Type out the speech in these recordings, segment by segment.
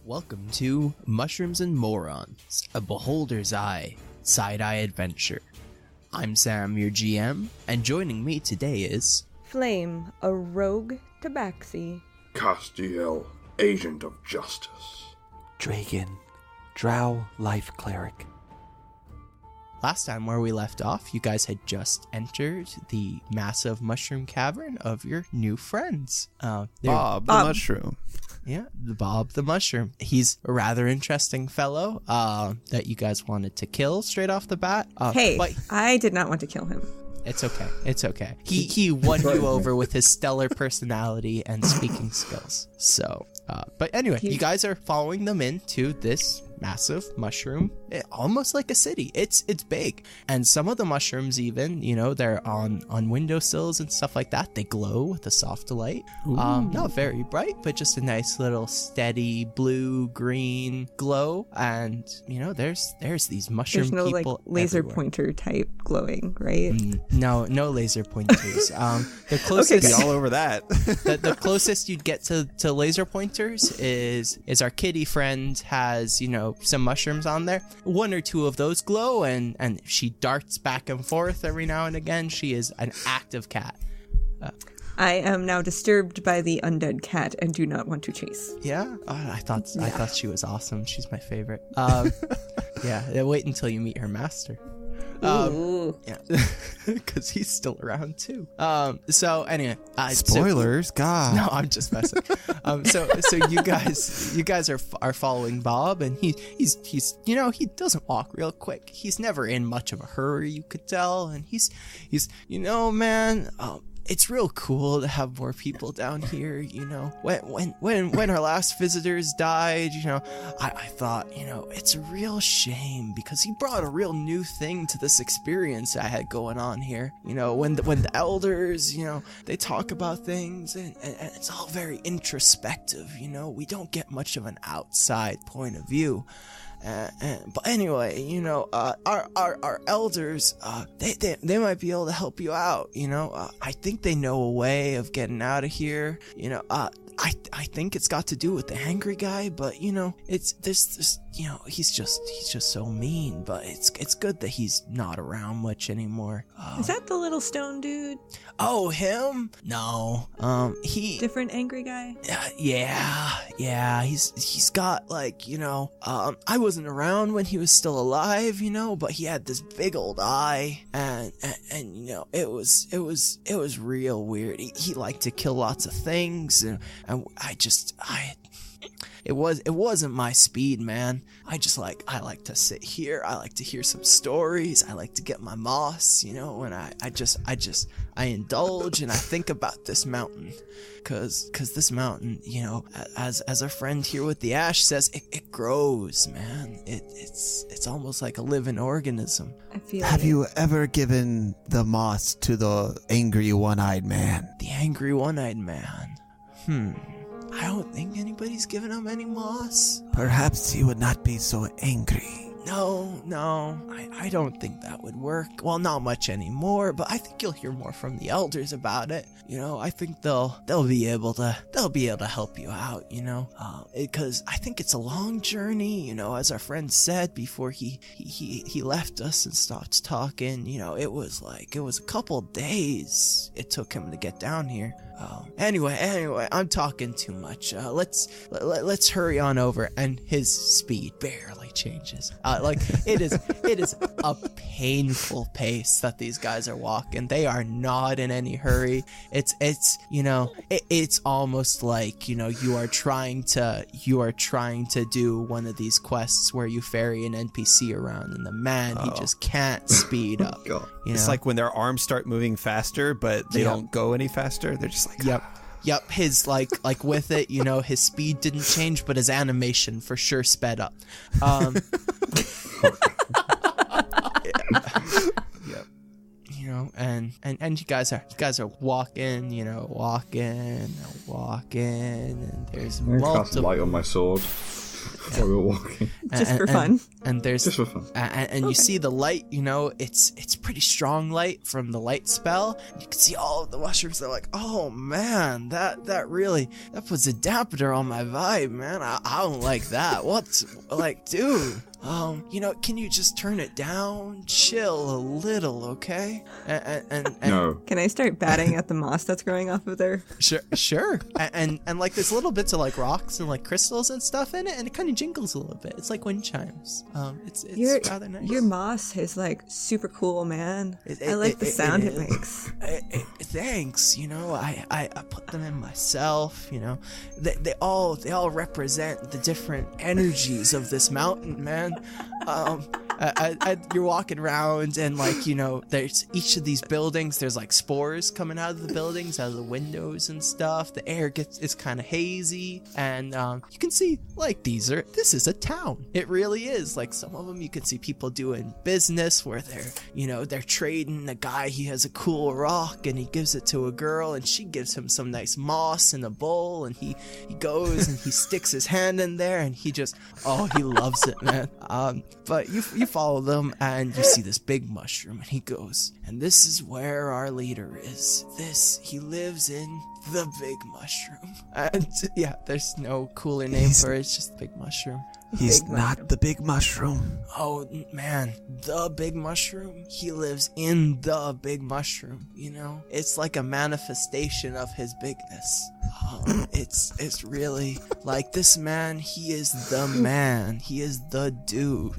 Welcome to Mushrooms and Morons, a beholder's eye, side-eye adventure. I'm Sam, your GM, and joining me today is... Flame, a rogue tabaxi. Castiel, agent of justice. Dragon, drow life cleric. Last time where we left off, you guys had just entered the massive mushroom cavern of your new friends. Bob the mushroom. Yeah, Bob the mushroom. He's a rather interesting fellow that you guys wanted to kill straight off the bat. But I did not want to kill him. It's okay. It's okay. He won you over with his stellar personality and speaking skills. So, but anyway, you guys are following them into this massive mushroom, almost like a city. It's big, and some of the mushrooms even, they're on windowsills and stuff like that. They glow with a soft light. Not very bright, but just a nice little steady blue green glow. And there's these mushroom There's no people laser everywhere. Pointer type glowing, right? No laser pointers. The closest Be all over that. the closest you'd get to laser pointers is our kitty friend has some mushrooms on there. One or two of those glow, and she darts back and forth every now and again. She is an active cat. I am now disturbed by the undead cat and do not want to chase. Yeah, I thought she was awesome. She's my favorite. Yeah, wait until you meet her master. Yeah, because he's still around too. So anyway, Spoilers, God. No, I'm just messing. So you guys are following Bob, and he's he doesn't walk real quick. He's never in much of a hurry, you could tell, and he's man. It's real cool to have more people down here, When our last visitors died, I thought, it's a real shame because he brought a real new thing to this experience I had going on here. When the elders, they talk about things and it's all very introspective, we don't get much of an outside point of view. But anyway, our elders, they might be able to help you out. I think they know a way of getting out of here. I think it's got to do with the angry guy, but it's this he's just so mean. But it's good that he's not around much anymore. Is that the little stone dude? Oh, him? No. He different angry guy. Yeah. He's got I wasn't around when he was still alive, but he had this big old eye, and it was real weird. He liked to kill lots of things, and it wasn't my speed, man. I like to sit here. I like to hear some stories. I like to get my moss, and I indulge and I think about this mountain, cause this mountain, as our friend here with the ash says, it grows, man. It's almost like a living organism. I feel. Have you ever given the moss to the angry one-eyed man? The angry one-eyed man. I don't think anybody's given him any moss. Perhaps he would not be so angry. No, I don't think that would work. Well, not much anymore, but I think you'll hear more from the elders about it. I think they'll be able to help you out, because I think it's a long journey, as our friend said before he left us and stopped talking. It was a couple days it took him to get down here. Anyway, I'm talking too much. Let's hurry on over. And his speed barely changes. It is a painful pace that these guys are walking. They are not in any hurry. It's almost like you are trying to do one of these quests where you ferry an NPC around, and the man he just can't speed up. It's like when their arms start moving faster, but they don't go any faster. They're just like, Yep, his like with it, his speed didn't change, but his animation for sure sped up. Yep. And you guys are walking, walking, and there's I'm gonna cast multiple. light on my sword. while we were walking. Just for fun. And there's Just for fun. and you see the light, it's pretty strong light from the light spell. You can see all of the mushrooms. They're like, oh man, that puts a dampener on my vibe, man. I don't like that. What's like, dude? Can you just turn it down? Chill a little, okay? And No. Can I start batting at the moss that's growing off of there? Sure. And like there's little bits of like rocks and like crystals and stuff in it, and it kind of jingles a little bit. It's like wind chimes. It's rather nice. Your moss is like super cool, man. I like the sound it makes. Thanks. I put them in myself. They all represent the different energies of this mountain, man. You're walking around and there's each of these buildings, there's like spores coming out of the buildings, out of the windows and stuff. The air is kind of hazy, and you can see this is a town. It really is. Like some of them you can see people doing business where they're trading. A guy, he has a cool rock and he gives it to a girl and she gives him some nice moss in a bowl, and he goes and he sticks his hand in there and he loves it, man. But you follow them and you see this big mushroom, and he goes, and this is where our leader is. He lives in the big mushroom. And yeah, there's no cooler name for it. It's just the big mushroom. He's not the big mushroom. Oh man, the big mushroom. He lives in the big mushroom. It's like a manifestation of his bigness. It's really like this man. He is the man. He is the dude.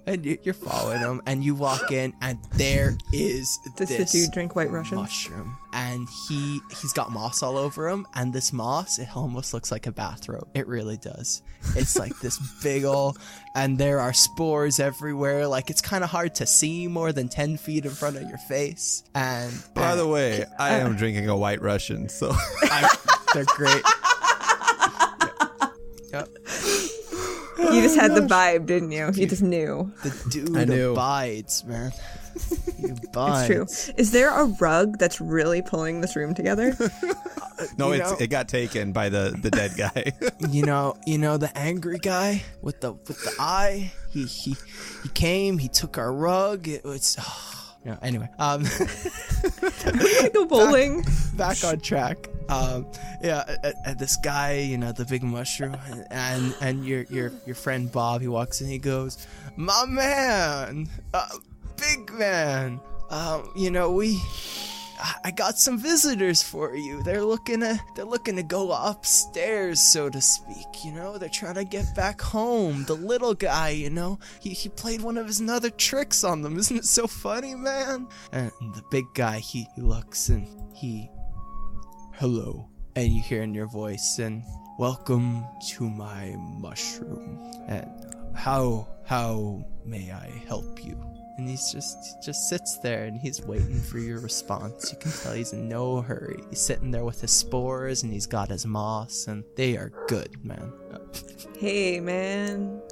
And you're following him, and you walk in, and there is Does the dude drink White Russian? mushroom, and he's got moss all over him, and this moss, it almost looks like a bathrobe. It really does. It's like this big ol', and there are spores everywhere. Like it's kind of hard to see more than 10 feet in front of your face. And By the way, I am drinking a White Russian, so they're great. Yep. You just had the vibe, didn't you? You just knew. The dude I knew. abides, man. He It's abides. true. Is there a rug that's really pulling this room together? no, You know- it got taken by the dead guy. You know the angry guy with the eye. He came. He took our rug. It was. Anyway. Go bowling. Back on track. This guy, the big mushroom, and your friend Bob, he walks in, he goes, my man, big man, I got some visitors for you. They're looking to go upstairs, so to speak. They're trying to get back home. The little guy, he played one of his other tricks on them. Isn't it so funny, man? And the big guy, he looks and hello, and you hear in your voice, and welcome to my mushroom. And how may I help you? And he's just sits there and he's waiting for your response. You can tell he's in no hurry. He's sitting there with his spores and he's got his moss, and they are good, man. Hey, man.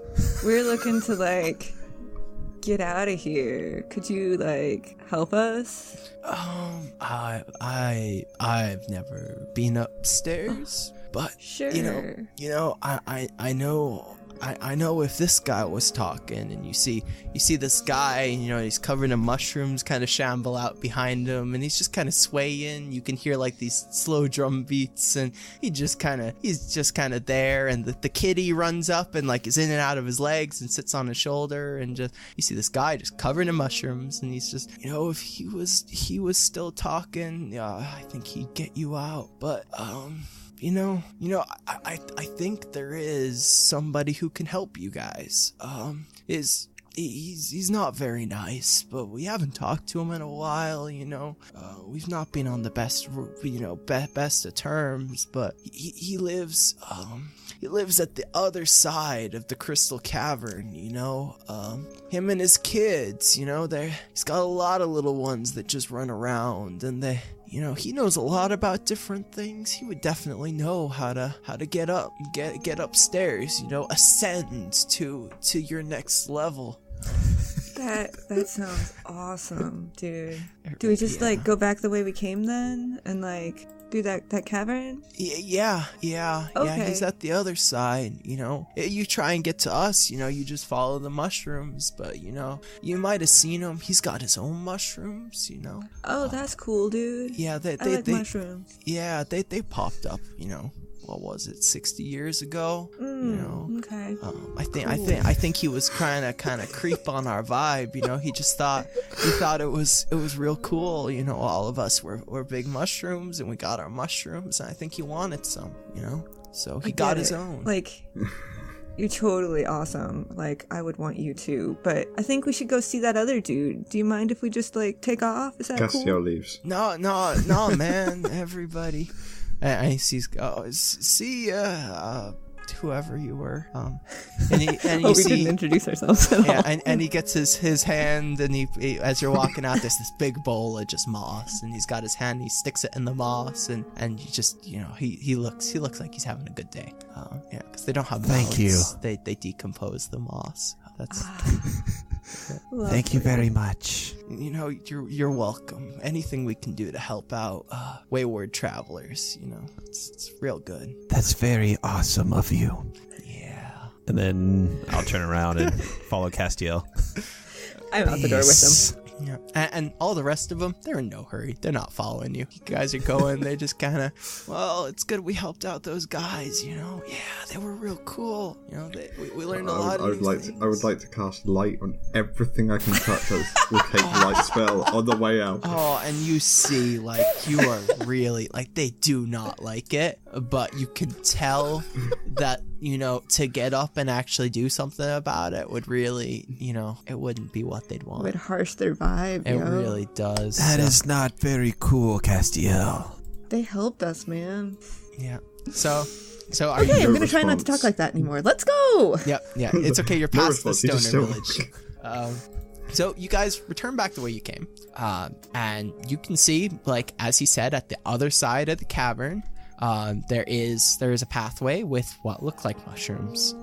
We're looking to, get out of here. Could you, help us? I've never been upstairs, but Sure. I know if this guy was talking, and you see this guy, he's covered in mushrooms, kind of shamble out behind him, and he's just kind of swaying. You can hear these slow drum beats, and he's just kind of there. And the kitty runs up and is in and out of his legs and sits on his shoulder, and you see this guy just covered in mushrooms, and he's just, if he was still talking, I think he'd get you out, but I think there is somebody who can help you guys. He's not very nice, but we haven't talked to him in a while, we've not been on the best of terms, but he lives at the other side of the Crystal Cavern, him and his kids, he's got a lot of little ones that just run around, and he knows a lot about different things. He would definitely know how to get upstairs, ascend to your next level. That sounds awesome, dude. Do we just go back the way we came then? And through that cavern? Yeah. Okay. He's at the other side. You try and get to us. You just follow the mushrooms. But you might have seen him. He's got his own mushrooms. Oh, that's cool, dude. Yeah, I like mushrooms. Yeah, they popped up. What was it, 60 years ago? Okay. I think he was kind of creep on our vibe. He thought it was real cool. All of us were big mushrooms, and we got our mushrooms, and I think he wanted some. So he got his own. Like, you're totally awesome. Like, I would want you too. But I think we should go see that other dude. Do you mind if we just take off? Is that Cassio cool? leaves. No, man, everybody. And he sees, see ya, whoever you were. And you we see, didn't introduce ourselves at all. and he gets his hand, and he as you're walking out, there's this big bowl of just moss, and he's got his hand, and he sticks it in the moss, and you just, he looks like he's having a good day. Because they don't have mouths. Thank you. They decompose the moss. That's. Thank you very much. You're welcome. Anything we can do to help out wayward travelers, it's real good. That's very awesome of you. Yeah. And then I'll turn around and follow Castiel. I'm out the door with him. Yeah. And all the rest of them, they're in no hurry. They're not following you. You guys are going. They're just kind of, well, it's good we helped out those guys, Yeah, they were real cool. We learned a lot of things. I would like to cast light on everything I can touch as the cake light spell on the way out. Oh, and you see, you are really, they do not like it, but you can tell that, to get up and actually do something about it would really, it wouldn't be what they'd want. It would harsh their vibe, It really does. That is not very cool, Castiel. They helped us, man. Yeah. So are Okay, you... I'm going to try not to talk like that anymore. Let's go! Yeah, it's okay. You're past the response, stoner you just village. So you guys return back the way you came. And you can see, as he said, at the other side of the cavern, there is a pathway with what look like mushrooms.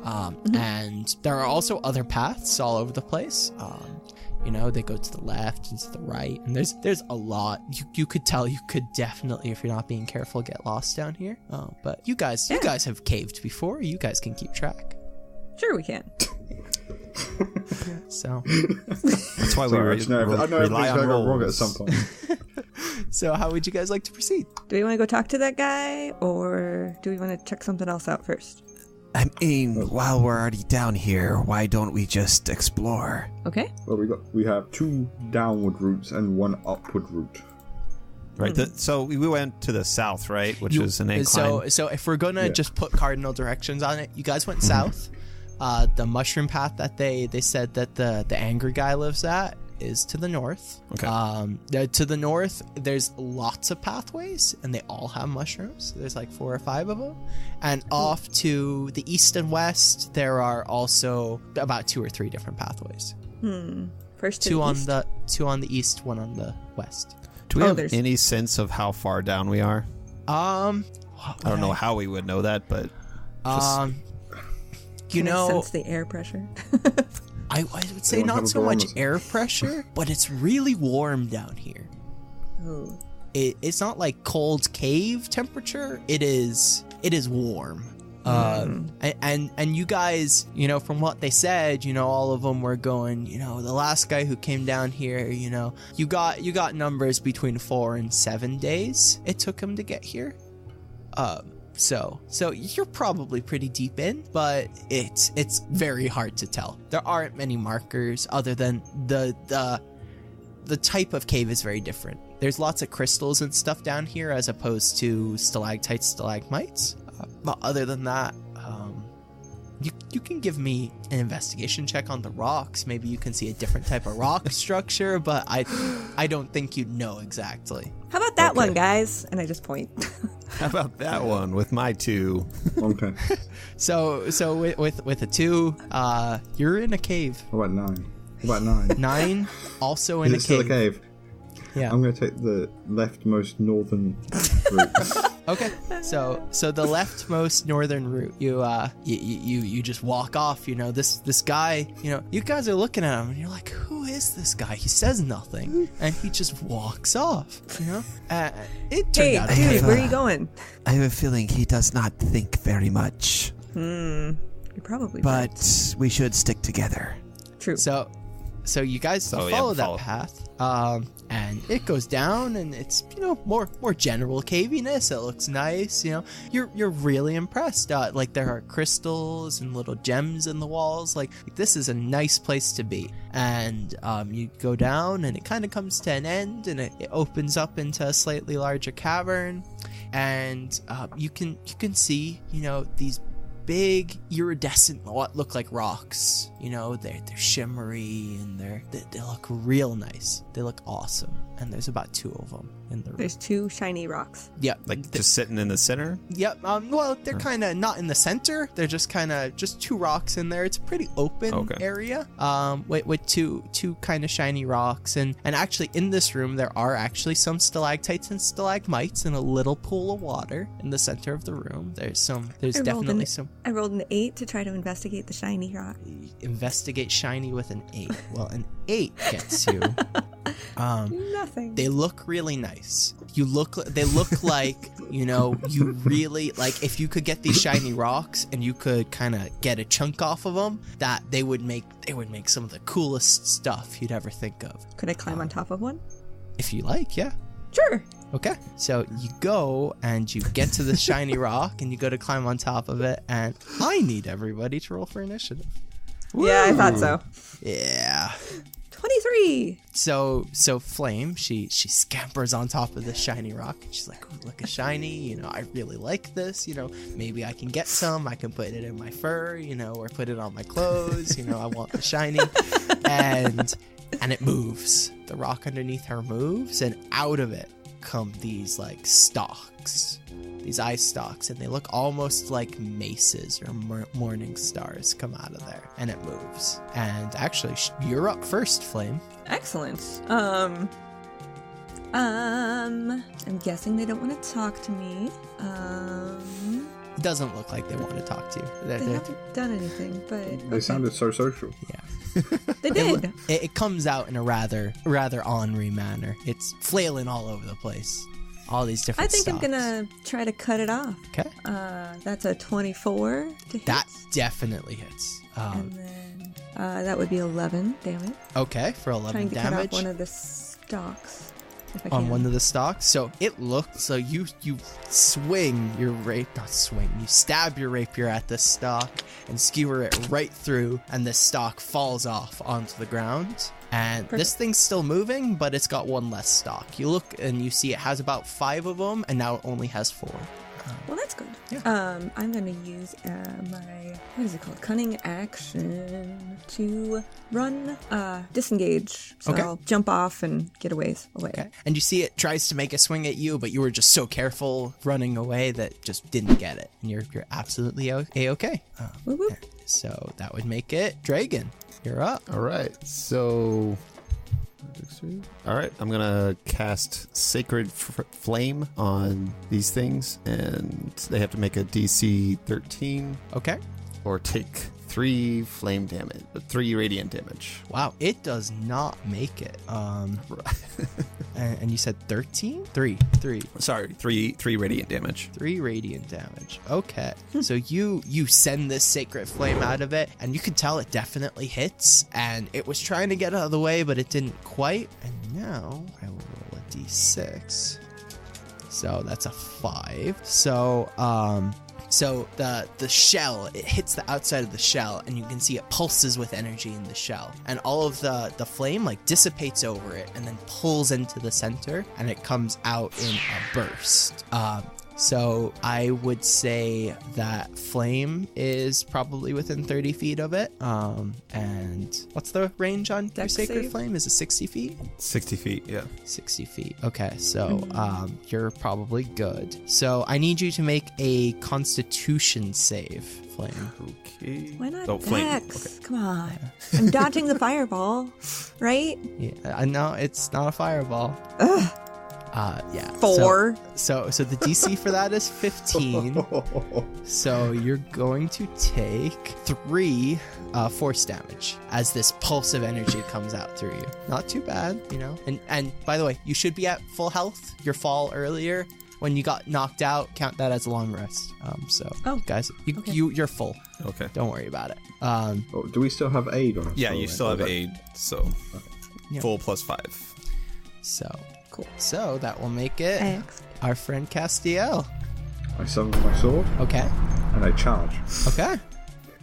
And there are also other paths all over the place. They go to the left and to the right, and there's a lot. You could tell you could definitely, if you're not being careful, get lost down here. But you guys have caved before. You guys can keep track. Sure we can. So that's why I know rely everything's on going to go wrong at rolls. some point. So how would you guys like to proceed? Do we want to go talk to that guy, or do we want to check something else out first? I mean, while we're already down here, why don't we just explore? Okay. Well, we have 2 downward routes and 1 upward route. Right. So we went to the south, right? Which is an incline. So if we're gonna just put cardinal directions on it, you guys went south. The mushroom path that they said that the angry guy lives at is to the north. Okay. To the north, there's lots of pathways, and they all have mushrooms. There's 4 or 5 of them. And off to the east and west, there are also about 2 or 3 different pathways. First to 2 the on east? the 2 on the east, 1 on the west. Do we have there's- any sense of how far down we are? I don't know how we would know that, but Can I sense the air pressure? I would say don't have not a so much barometer. air pressure, but it's really warm down here. Oh. It's not like cold cave temperature. It is warm. And you guys, from what they said, all of them were going, the last guy who came down here, you got numbers between 4 and 7 days it took him to get here. So you're probably pretty deep in, but it's very hard to tell. There aren't many markers other than the type of cave is very different. There's lots of crystals and stuff down here as opposed to stalactites, stalagmites. But other than that, you can give me an investigation check on the rocks. Maybe you can see a different type of rock structure, but I don't think you'd know exactly. How about that one, guys? And I just point. how about that one with my 2? Okay. So with a 2, you're in a cave. How about 9? How about 9? 9, also Is in it still a cave? Yeah. I'm going to take the leftmost northern route. Okay, so the leftmost northern route, you just walk off. You know, this guy. You know, you guys are looking at him, and you're like, who is this guy? He says nothing, and he just walks off. You know, it turned out. Dude, where are you going? I have a feeling he does not think very much. You're probably But right. we should stick together. True. So you guys follow that path, and it goes down, and it's, you know, more general caviness. It looks nice, you know. You're really impressed. Like, there are crystals and little gems in the walls. Like this is a nice place to be. And you go down, and it kind of comes to an end, and it opens up into a slightly larger cavern, and you can see, you know, these big iridescent what look like rocks. You know, they're shimmery, and they look real nice. They look awesome, and there's about 2 of them in the room. There's 2 shiny rocks. Yep. Like just sitting in the center? Yep. Well, they're kind of not in the center. They're just kind of just 2 rocks in there. It's a pretty open area. With two kind of shiny rocks, and actually in this room there are actually some stalactites and stalagmites in a little pool of water in the center of the room. There's definitely some. I rolled an 8 to try to investigate the shiny rock. Investigate shiny with an 8. Well, an 8 gets you. Nothing. They look really nice. They look like, you know, you really, like, if you could get these shiny rocks and you could kind of get a chunk off of them, that they would make some of the coolest stuff you'd ever think of. Could I climb on top of one? If you like, yeah. Sure. Okay, so you go and you get to the shiny rock, and you go to climb on top of it, and I need everybody to roll for initiative. Yeah, I thought so. Yeah. 23. So Flame, she scampers on top of this shiny rock, and she's like, "Ooh, look, a shiny, you know, I really like this, you know, maybe I can get some, I can put it in my fur, you know, or put it on my clothes, you know, I want the shiny." And it moves. The rock underneath her moves, and out of it come these like stalks, these eye stalks, and they look almost like maces or morning stars come out of there, and it moves. And actually, you're up first, Flame. Excellent. I'm guessing they don't want to talk to me. It doesn't look like they want to talk to you. They haven't done anything, but They sounded so social. Yeah. they did. It comes out in a rather ornery manner. It's flailing all over the place. All these different I think stalks. I'm gonna try to cut it off. Okay. That's a 24 to hit. That definitely hits. And then that would be 11 damage. Okay, for 11 Trying to damage. cut off one of the stalks. If I on can. one of the stalks. So it looked, so you swing your you stab your rapier at this stalk and skewer it right through, and this stalk falls off onto the ground. And Perfect. This thing's still moving, but it's got one less stalk. You look and you see it has about 5 of them, and now it only has 4. Well, that's good. Yeah. I'm gonna use my, what is it called? Cunning action to run, disengage. So Okay. I'll jump off and get away. Okay. And you see it tries to make a swing at you, but you were just so careful running away that just didn't get it. And you're absolutely A-okay. Whoop, whoop. So that would make it Dragon. You're up. All right. So, all right. I'm gonna cast Sacred Flame on these things, and they have to make a DC 13 Okay. or take 3 flame damage, 3 radiant damage. Wow, it does not make it. And you said 13? 3. Sorry, 3 radiant damage. 3 radiant damage. Okay. So you send this sacred flame out of it, and you can tell it definitely hits, and it was trying to get out of the way, but it didn't quite. And now I will roll a d6. So that's a 5. So the shell, it hits the outside of the shell, and you can see it pulses with energy in the shell, and all of the flame like dissipates over it and then pulls into the center, and it comes out in a burst. So I would say that flame is probably within 30 feet of it. And what's the range on your Dex sacred save? flame? Is it 60 feet? 60 feet, yeah. 60 feet. Okay, so you're probably good. So I need you to make a Constitution save, Flame. Okay. Why not Oh, flame. Dex? Come on. I'm dodging the fireball, right? Yeah, I know it's not a fireball. Yeah. 4. So the DC for that is 15. So you're going to take 3 force damage as this pulse of energy comes out through you. Not too bad, you know. And by the way, you should be at full health. Your fall earlier when you got knocked out, count that as a long rest. Guys, you're full. Okay. Don't worry about it. Do we still have aid on us? Yeah, you still have aid, so Yeah. full +5. So Cool. So that will make it Thanks. our friend Castiel. I summon my sword Okay. and I charge. Okay.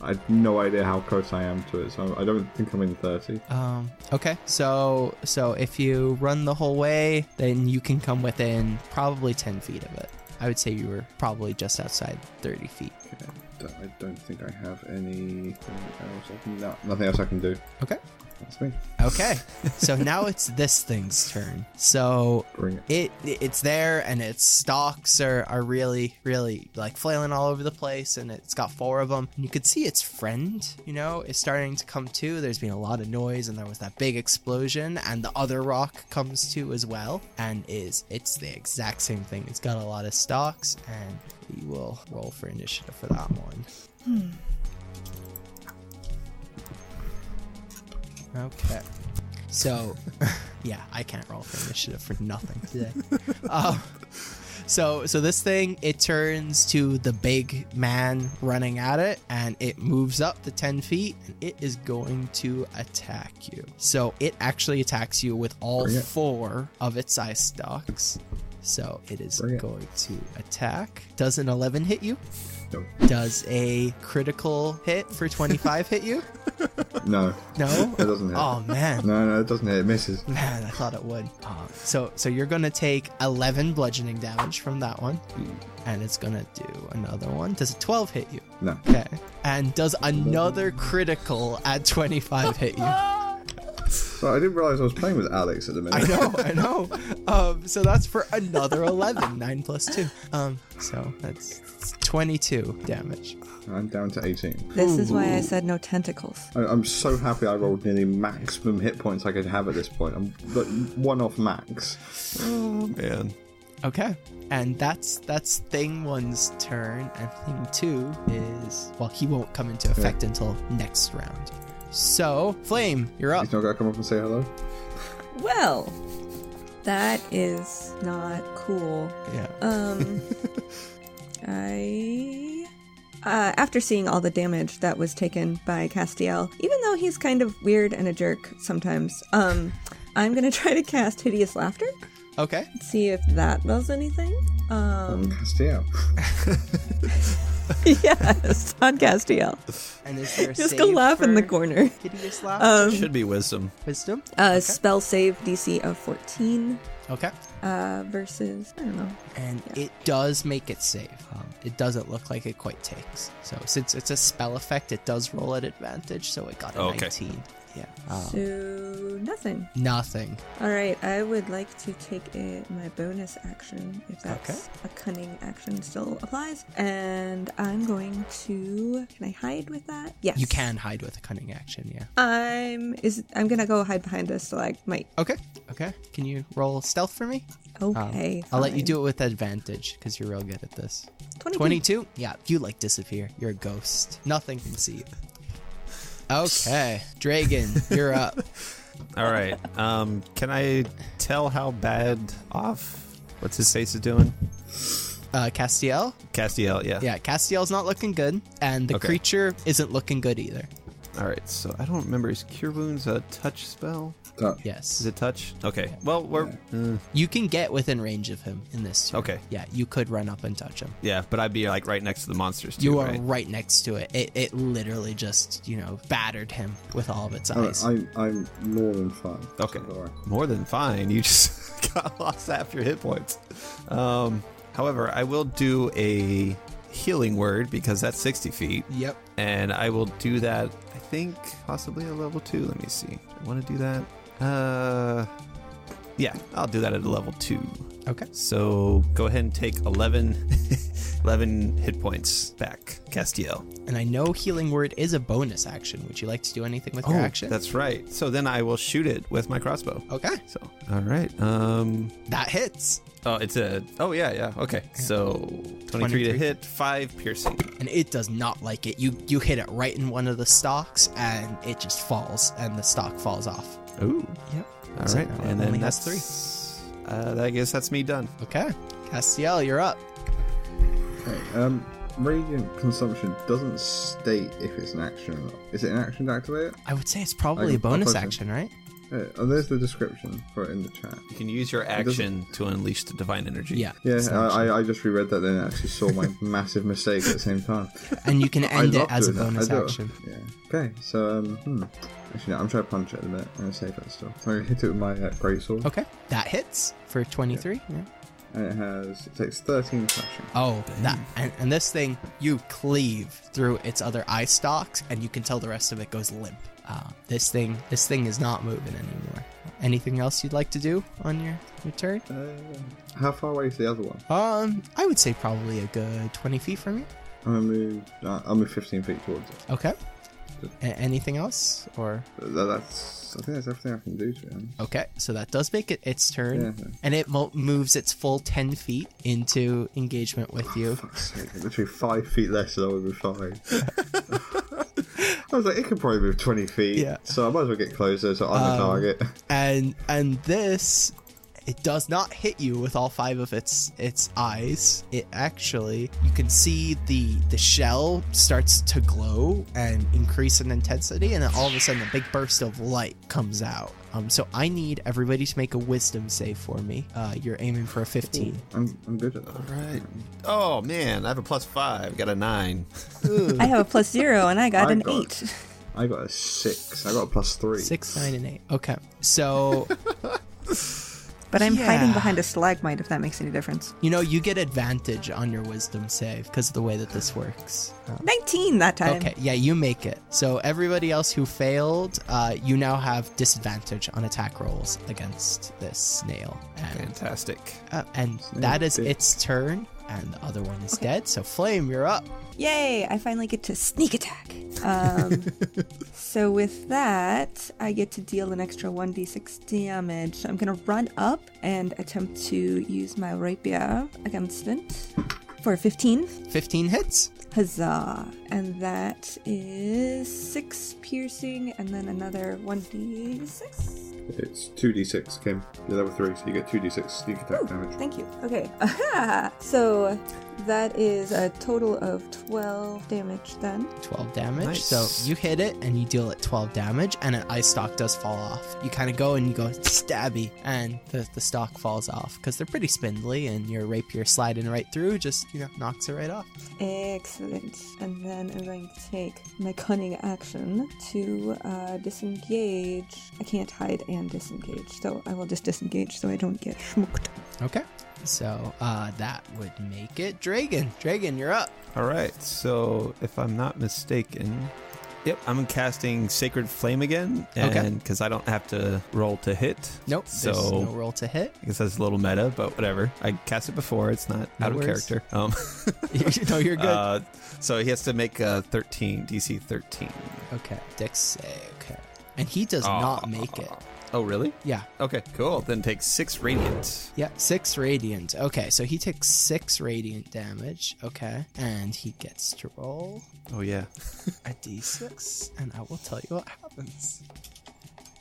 I have no idea how close I am to it, so I don't think I'm in 30. Okay. So if you run the whole way, then you can come within probably 10 feet of it. I would say you were probably just outside 30 feet. Okay. I don't think I have anything else. Nothing else I can do. Okay. That's me. Okay. So now it's this thing's turn. So Bring it. it's there, and its stalks are really, really like flailing all over the place, and it's got 4 of them. And you could see its friend, is starting to come to. There's been a lot of noise, and there was that big explosion, and the other rock comes to as well, and it's the exact same thing. It's got a lot of stalks, and we will roll for initiative for that one. Okay. So, yeah, I can't roll for initiative for nothing today. So this thing, it turns to the big man running at it, and it moves up to 10 feet, and it is going to attack you. So it actually attacks you with all 4 of its eye stalks. So it is going to attack. Does an 11 hit you? No. Does a critical hit for 25 hit you? No. No? It doesn't hit. Oh, man. No, it doesn't hit. It misses. Man, I thought it would. So you're going to take 11 bludgeoning damage from that one. And it's going to do another one. Does a 12 hit you? No. Okay. And does another critical at 25 hit you? So I didn't realize I was playing with Alex at the minute. I know. So that's for another 11. 9 plus 2. So that's 22 damage. I'm down to 18. This is why I said no tentacles. I'm so happy I rolled nearly maximum hit points I could have at this point. I'm one off max. Oh, man. Okay. And that's thing 1's turn, and thing 2 is, well, he won't come into effect until next round. So, Flame, you're up. He's not going to come up and say hello? Well, that is not cool. Yeah. After seeing all the damage that was taken by Castiel, even though he's kind of weird and a jerk sometimes, I'm gonna try to cast Hideous Laughter. Okay. See if that does anything. Castiel. Yes, on Castiel. And is there a Just save go laugh in the for corner. Hideous Laughter? Should be wisdom. Wisdom? Spell save DC of 14 Okay. versus, I don't know. And it does make it save. It doesn't look like it quite takes. So since it's a spell effect, it does roll at advantage, so it got a 19. Yeah. So, nothing. Nothing. Alright, I would like to take my bonus action, if that's a cunning action still applies. And I'm going to... Can I hide with that? Yes. You can hide with a cunning action, yeah. I'm gonna go hide behind a stalagmite. Okay. Can you roll stealth for me? Okay, I'll let you fine. do it with advantage, because you're real good at this. 22. 22? Yeah, you disappear. You're a ghost. Nothing can see you. Okay, Dragon, you're up. All right. Can I tell how bad off what's his face is doing? Castiel? Castiel, yeah. Yeah, Castiel's not looking good, and the creature isn't looking good either. All right. So I don't remember. Is Cure Wounds a touch spell? Yes. Is it touch? Okay. Well, we're You can get within range of him in this turn. Okay. Yeah, you could run up and touch him. yeah, but I'd be like right next to the monsters too. You are right? right next to it. It literally just, battered him with all of its eyes. I'm more than fine. Okay. So, all right. More than fine. You just got lost half your hit points. However, I will do a healing word because that's 60 feet. Yep. And I will do that, I think, possibly at level 2. Let me see. Do I want to do that? Yeah, I'll do that at a level 2. Okay. So go ahead and take 11 11 hit points back, Castiel. And I know Healing Word is a bonus action. Would you like to do anything with your action? That's right. So then I will shoot it with my crossbow. Okay. So, all right. That hits. Oh, it's a... Oh, yeah. Okay. So 23 to hit, 5 piercing. And it does not like it. You hit it right in one of the stalks, and it just falls, and the stalk falls off. Ooh. Yep. All So right. now it And then only that's has 3. I guess that's me done. Okay. Castiel, you're up. Okay, Radiant Consumption doesn't state if it's an action or not. Is it an action to activate it? I would say it's probably a bonus action, right? Oh, there's the description for it in the chat. You can use your action to unleash the divine energy. Yeah. Yeah, I just reread that then and actually saw my massive mistake at the same time. And you can end it love as a doing that. bonus I do. action. Yeah. Okay, so, Actually, no, I'm trying to punch it in a minute. I'm going to save that still. So I'm going to hit it with my greatsword. Okay. That hits for 23. Yeah. And it takes 13 slashing. Oh, that and this thing, you cleave through its other eye stalks, and you can tell the rest of it goes limp. This thing is not moving anymore. Anything else you'd like to do on your turn? How far away is the other one? I would say probably a good 20 feet from you. I'll move 15 feet towards it. Okay. Anything else, or? I think that's everything I can do, to be honest. Okay, so that does make it its turn, Yeah. and it moves its full 10 feet into engagement with you. Fuck's sake, literally 5 feet less than I would move 5. I was like, it could probably move 20 feet. Yeah. So I might as well get closer, so I'm the target. And this, it does not hit you with all 5 of its eyes. It actually, you can see the shell starts to glow and increase in intensity, and then all of a sudden a big burst of light comes out. So I need everybody to make a wisdom save for me. You're aiming for a 15. I'm good at that. All right. Oh, man. I have a +5. Got a 9. I have a +0 and I got an 8. I got a 6. I got a +3. 6, 9, and 8. Okay. So... But I'm hiding Yeah. behind a stalagmite, if that makes any difference. you get advantage on your wisdom save because of the way that this works. 19 that time. Okay, yeah, you make it. So everybody else who failed, you now have disadvantage on attack rolls against this snail. Fantastic. And that is its turn, and the other one is dead. So Flame, you're up. Yay! I finally get to sneak attack. So with that, I get to deal an extra 1d6 damage. So I'm gonna run up and attempt to use my rapier against it for 15. 15 hits. Huzzah! And that is 6 piercing, and then another 1d6. It's 2d6, Kim. You're level 3, so you get 2d6 sneak attack damage. Thank you. Okay. So that is a total of 12 damage then. 12 damage. Nice. So you hit it and you deal it 12 damage, and an eye stalk does fall off. You kind of go and you go stabby, and the stalk falls off because they're pretty spindly, and your rapier sliding right through just knocks it right off. Excellent. And then I'm going to take my cunning action to disengage. I can't hide and disengage, so I will just disengage so I don't get schmooked. Okay. So that would make it Dragon. Dragon, you're up. All right. So if I'm not mistaken, yep, I'm casting Sacred Flame again. And because I don't have to roll to hit. Nope. So there's no roll to hit. I guess that's a little meta, but whatever. I cast it before. It's not No out of worries. character. No, you're good. So he has to make a 13, DC 13. Okay. Dex save. Okay. And he does not make it. Oh, really? Yeah. Okay, cool. Then take 6 radiant. Yeah, 6 radiant. Okay, so he takes 6 radiant damage. Okay. And he gets to roll Oh, yeah. a d6, and I will tell you what happens.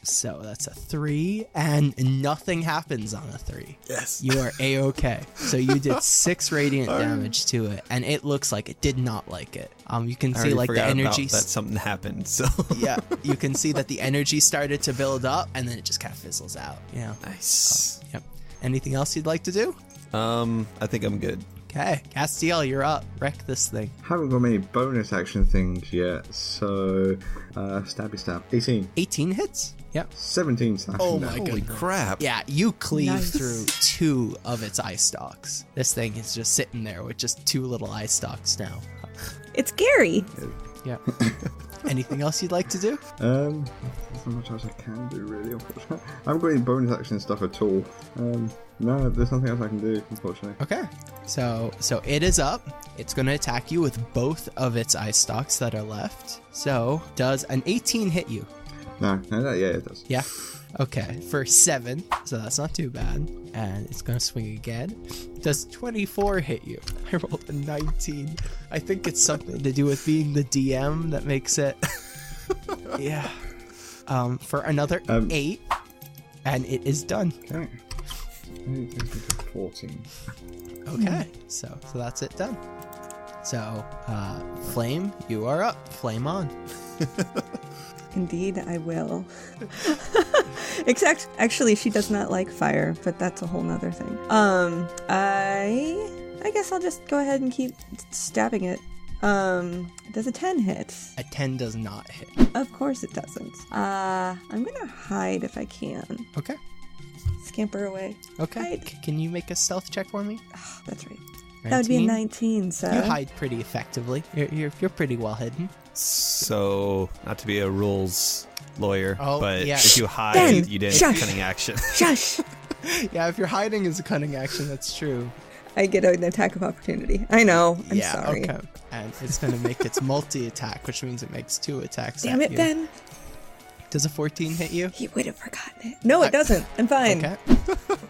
So that's a 3, and nothing happens on a 3. Yes. You are A-okay. So you did 6 radiant damage to it, and it looks like it did not like it. You can I see already like the forgot energy. about that something happened. So Yeah, you can see that the energy started to build up, and then it just kind of fizzles out. nice. Yep. Anything else you'd like to do? I think I'm good. Okay, Castiel, you're up. Wreck this thing. Haven't got many bonus action things yet, so stabby stab. 18. 18 hits? Yep. 17 slashing Oh damage. my Holy goodness. crap. Yeah, you cleave Nice. through 2 of its eye stalks. This thing is just sitting there with just 2 little eye stalks now. It's Gary. Yeah. Anything else you'd like to do? There's not much else I can do, really, unfortunately. I haven't got any bonus action stuff at all. No, there's nothing else I can do, unfortunately. Okay. So it is up. It's going to attack you with both of its eye stalks that are left. So does an 18 hit you? No, yeah, it does. Yeah. Okay, for 7, so that's not too bad. And it's gonna swing again. Does 24 hit you? I rolled a 19. I think it's something to do with being the DM that makes it. Yeah. For another 8, and it is done. Okay. 14. Okay, so that's it done. So, Flame, you are up. Flame on. Indeed, I will. Actually, she does not like fire, but that's a whole nother thing. I guess I'll just go ahead and keep stabbing it. Does a 10 hit? A 10 does not hit. Of course it doesn't. I'm gonna hide if I can. Okay. Scamper away. Okay. Hide. Can you make a stealth check for me? Oh, that's right. That would be a 19, so... You hide pretty effectively. You're pretty well hidden. So, not to be a rules lawyer, but yeah. if you hide, Ben, you didn't shush. cunning action. Shush! Yeah, if you're hiding is a cunning action, that's true. I get an attack of opportunity. I know. I'm sorry. Okay. And it's going to make its multi-attack, which means it makes 2 attacks. Damn at it, you. Ben. Does a 14 hit you? He would have forgotten it. No, it doesn't. I'm fine. Okay.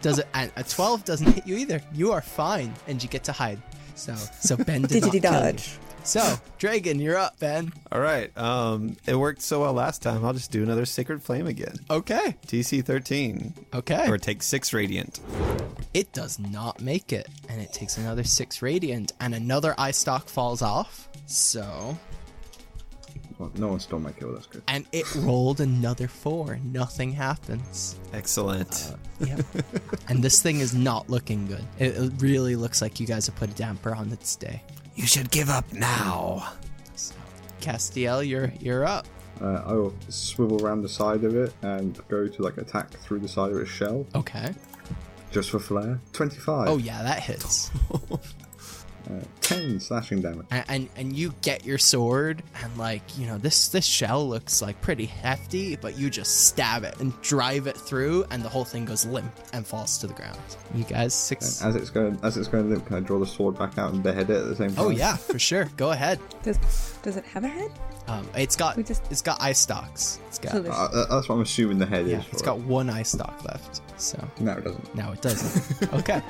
Does it? And a 12 doesn't hit you either. You are fine, and you get to hide. So Ben did not Digity kill you. dodge. So Dragon, you're up, Ben. All right. It worked so well last time. I'll just do another Sacred Flame again. Okay. DC 13. Okay. Or take 6 Radiant. It does not make it, and it takes another 6 Radiant, and another eye stalk falls off. So. Well, no one stole my kill, that's good. And it rolled another 4. Nothing happens. Excellent. Yep. And this thing is not looking good. It really looks like you guys have put a damper on its day. You should give up now. So, Castiel, you're up. I will swivel around the side of it and go to attack through the side of its shell. Okay. Just for flair. 25. Oh yeah, that hits. 10 slashing damage. And you get your sword, and this shell looks pretty hefty, but you just stab it and drive it through, and the whole thing goes limp and falls to the ground. You guys 6. And as it's going limp, can I draw the sword back out and behead it at the same time? Oh yeah, for sure. Go ahead. Does it have a head? It's got eye stalks. It's got So there's- that's what I'm assuming the head yeah, is. it's got 1 eye stalk left. So No, it doesn't. no, it doesn't. Okay.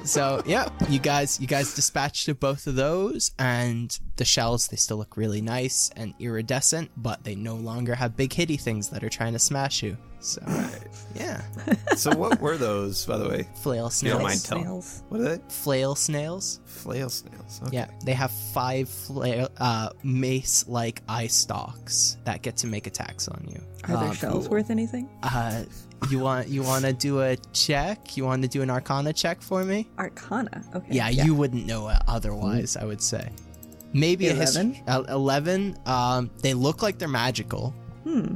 So yeah, you guys dispatched both of those, and the shells, they still look really nice and iridescent, but they no longer have big hitty things that are trying to smash you. So yeah, So what were those, by the way? flail You don't snails. mind telling? snails. What are they? Flail snails. Flail snails. Okay. Yeah, they have 5 mace-like eye stalks that get to make attacks on you. Are their shells worth anything? You want to do a check? You want to do an Arcana check for me? Arcana. Okay. Yeah, you wouldn't know it otherwise, I would say. Maybe 11? 11. They look like they're magical. Hmm.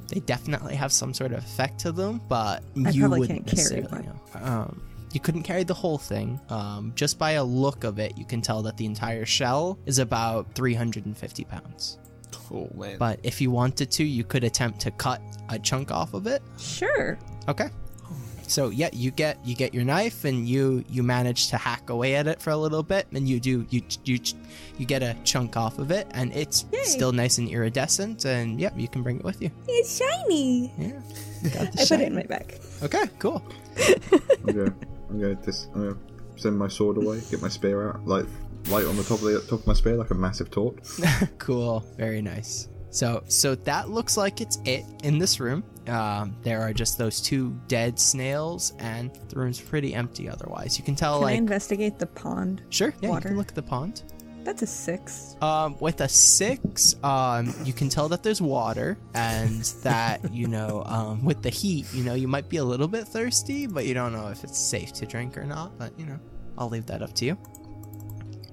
They definitely have some sort of effect to them, but I you probably wouldn't can't carry necessarily know. You couldn't carry the whole thing. Just by a look of it, you can tell that the entire shell is about 350 pounds. Oh, man. But if you wanted to, you could attempt to cut a chunk off of it. Sure. Okay. So yeah, you get your knife, and you manage to hack away at it for a little bit, and you get a chunk off of it, and it's Yay. still nice and iridescent, and yep, you can bring it with you. It's shiny. Yeah. You got the I put shine. it in my bag. Okay, cool. I'm going to send my sword away, get my spear out, light on the top of my spear like a massive torch. Cool. Very nice. So that looks like it's it in this room. There are just those 2 dead snails, and the room's pretty empty otherwise. You can tell, Can I investigate the pond? Sure, yeah, water? you can look at the pond. That's a 6. With a 6, you can tell that there's water, and that, with the heat, you might be a little bit thirsty, but you don't know if it's safe to drink or not, but, I'll leave that up to you.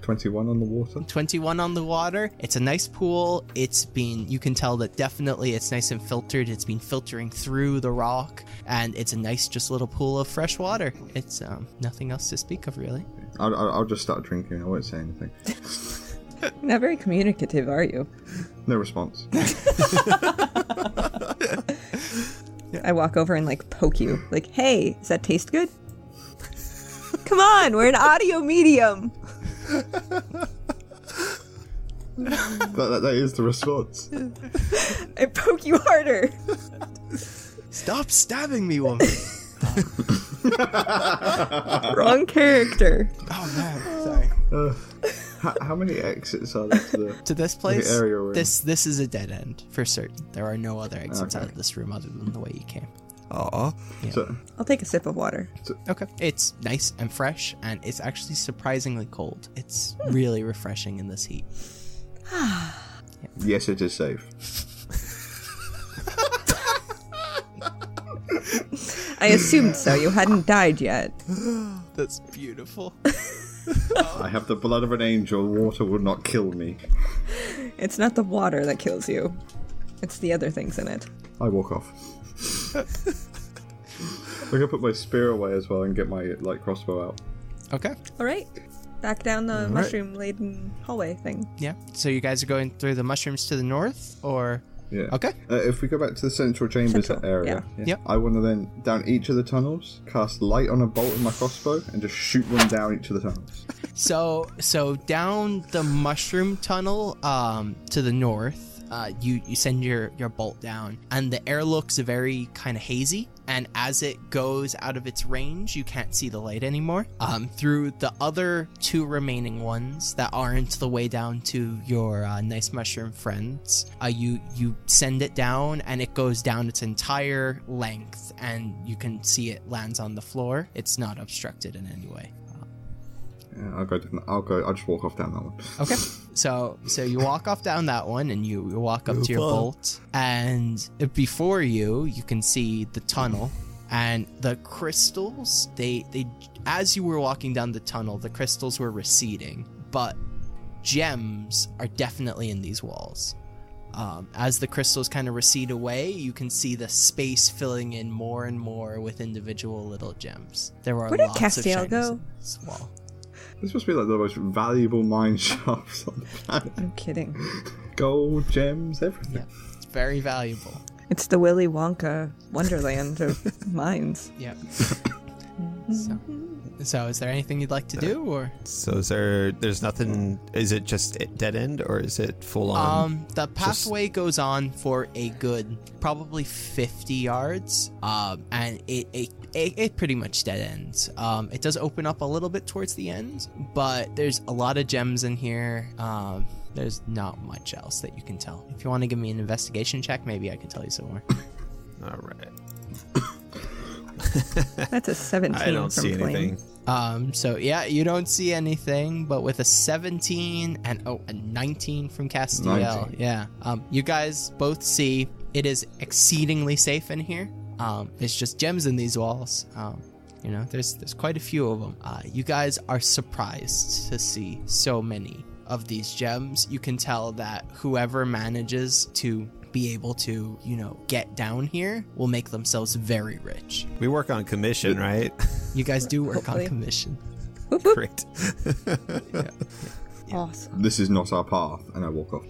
21 on the water. 21 on the water. It's a nice pool. You can tell that definitely it's nice and filtered. It's been filtering through the rock, and it's a nice just little pool of fresh water. It's nothing else to speak of, really. I'll just start drinking. I won't say anything. Not very communicative, are you? No response. I walk over and poke you. Hey, does that taste good? Come on, we're an audio medium. That is the response. I poke you harder. Stop stabbing me, woman. Wrong character. Oh man, sorry. How many exits are there To this place, the area we're in? this is a dead end for certain. There are no other exits Okay. out of this room other than the way you came. Aw. So, I'll take a sip of water. Okay. It's nice and fresh, and it's actually surprisingly cold. It's really refreshing in this heat. yes, it is safe. I assumed so. You hadn't died yet. That's beautiful. I have the blood of an angel. Water will not kill me. It's not the water that kills you. It's the other things in it. I walk off. I'm gonna put my spear away as well and get my crossbow out. Okay. All right. Back down the mushroom-laden hallway thing. Yeah. So you guys are going through the mushrooms to the north, or? Yeah. Okay. If we go back to the central chambers Central, area, yeah. Yep. I want to then down each of the tunnels, cast light on a bolt with my crossbow, and just shoot one down each of the tunnels. So down the mushroom tunnel, to the north, you send your bolt down, and the air looks very kind of hazy. And as it goes out of its range, you can't see the light anymore. Through the other two remaining ones that aren't the way down to your nice mushroom friends, you send it down, and it goes down its entire length, and you can see it lands on the floor. It's not obstructed in any way. Yeah, I'll just walk off down that one. Okay. So you walk off down that one, and you walk up to your bolt, and before you can see the tunnel, and the crystals, they as you were walking down the tunnel, the crystals were receding, but gems are definitely in these walls. As the crystals kind of recede away, you can see the space filling in more and more with individual little gems. There are Where did lots of Castiel shinies go? in this wall. This must be like the most valuable mine shafts on the planet. I'm kidding. Gold, gems, everything. Yeah, it's very valuable. It's the Willy Wonka wonderland of mines. Yep. So is there anything you'd like to do, or? So there's nothing, is it just dead end, or is it full on? The pathway goes on for a good probably 50 yards, and it pretty much dead ends. It does open up a little bit towards the end, but there's a lot of gems in here. There's not much else that you can tell. If you want to give me an investigation check, maybe I can tell you some more. All right. That's a 17 I don't from see Flame. anything. So yeah, you don't see anything, but with a 17 and a 19 from Castiel, 19. yeah. You guys both see it is exceedingly safe in here. It's just gems in these walls. There's quite a few of them. You guys are surprised to see so many of these gems. You can tell that whoever manages to be able to, get down here will make themselves very rich. We work on commission, right? You guys do work Hopefully. on commission. Whoop, whoop. Great. Awesome. This is not our path, and I walk off.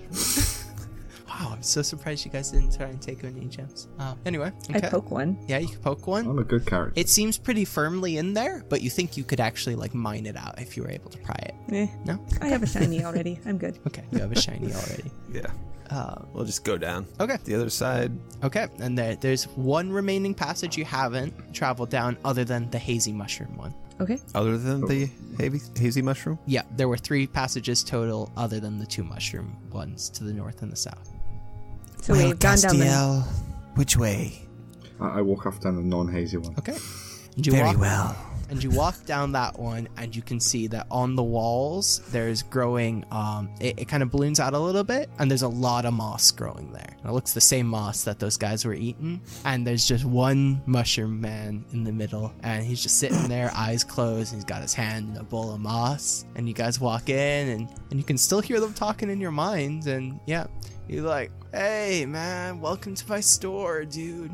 Wow, I'm so surprised you guys didn't try and take any gems. Anyway, okay. I poke one. Yeah, you can poke one. I'm a good character. It seems pretty firmly in there, but you think you could actually mine it out if you were able to pry it. No? I have a shiny already. I'm good. Okay, you have a shiny already. Yeah. We'll just go down. Okay. The other side. Okay, and there's one remaining passage you haven't traveled down other than the hazy mushroom one. Okay. Other than the hazy mushroom? Yeah, there were 3 passages total other than the 2 mushroom ones to the north and the south. So well, we've gone down the... Castiel, which way? I walk off down the non-hazy one. Okay. And you Very walk- well. And you walk down that one, and you can see that on the walls there's growing, it kind of balloons out a little bit, and there's a lot of moss growing there. And it looks the same moss that those guys were eating, and there's just one mushroom man in the middle, and he's just sitting there, eyes closed, and he's got his hand in a bowl of moss. And you guys walk in, and you can still hear them talking in your mind, and yeah, you're like, "Hey man, welcome to my store, dude.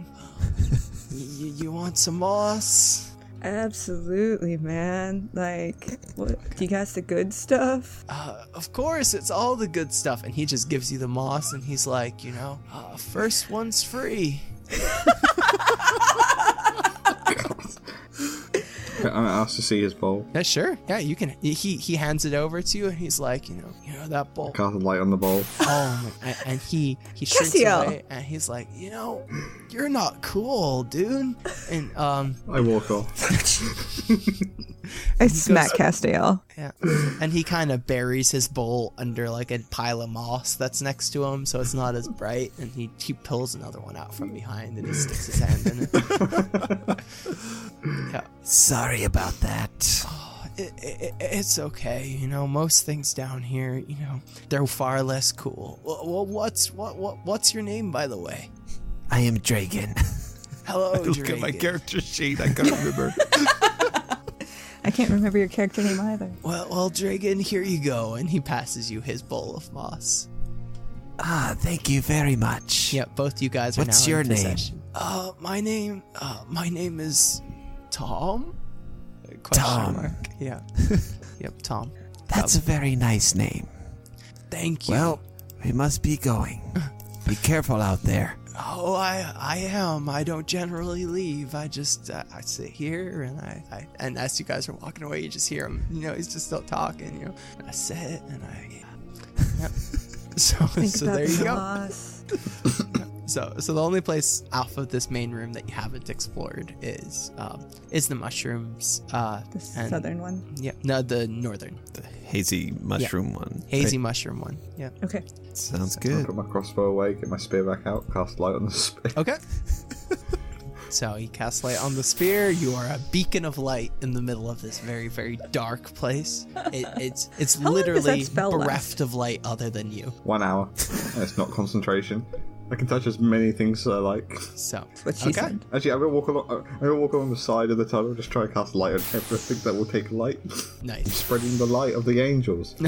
You want some moss?" Absolutely, man. Like, what? Do you got the good stuff? Of course, it's all the good stuff. And he just gives you the moss, and he's like, first one's free. I asked to see his bowl. Yeah, sure. Yeah, you can. He hands it over to you, and he's like, you know that bowl. Cast a light on the bowl. Oh, and he shrinks Cassio. away, and he's like, you're not cool, dude. And I walk off. I smack Castiel. yeah, and he kind of buries his bowl under like a pile of moss that's next to him, so it's not as bright. And he pulls another one out from behind, and he sticks his hand in it. Yeah. Sorry about that. It's okay, most things down here, they're far less cool. Well, what's your name, by the way? I am Dragon. Hello, Look Dragon. at my character sheet. I can't remember. I can't remember your character name either. Well, Dragon, here you go, and he passes you his bowl of moss. Thank you very much. Yeah, both you guys are What's now your in name? possession. My name is Tom? Tom. Mark. Yeah. Yep, Tom. That's a very nice name. Thank you. Well, we must be going. Be careful out there. Oh, I am. I don't generally leave. I just I sit here and as you guys are walking away, you just hear him. He's just still talking. And I sit and Yep. So Think about there you the go. loss. So the only place off of this main room that you haven't explored is the mushrooms. The southern one. Yeah. No, the northern The hazy mushroom one. hazy mushroom one. Yeah. Okay. Sounds I good. put my crossbow away, get my spear back out, cast light on the spear. Okay. So he casts light on the spear. You are a beacon of light in the middle of this very, very dark place. It's How long does that literally spell last? bereft of light other than you. 1 hour. And it's not concentration. I can touch as many things as I like. So That's what she said. Actually, I'm gonna walk along the side of the tunnel, just try and cast light on everything that will take light. Nice. Spreading the light of the angels. Oh.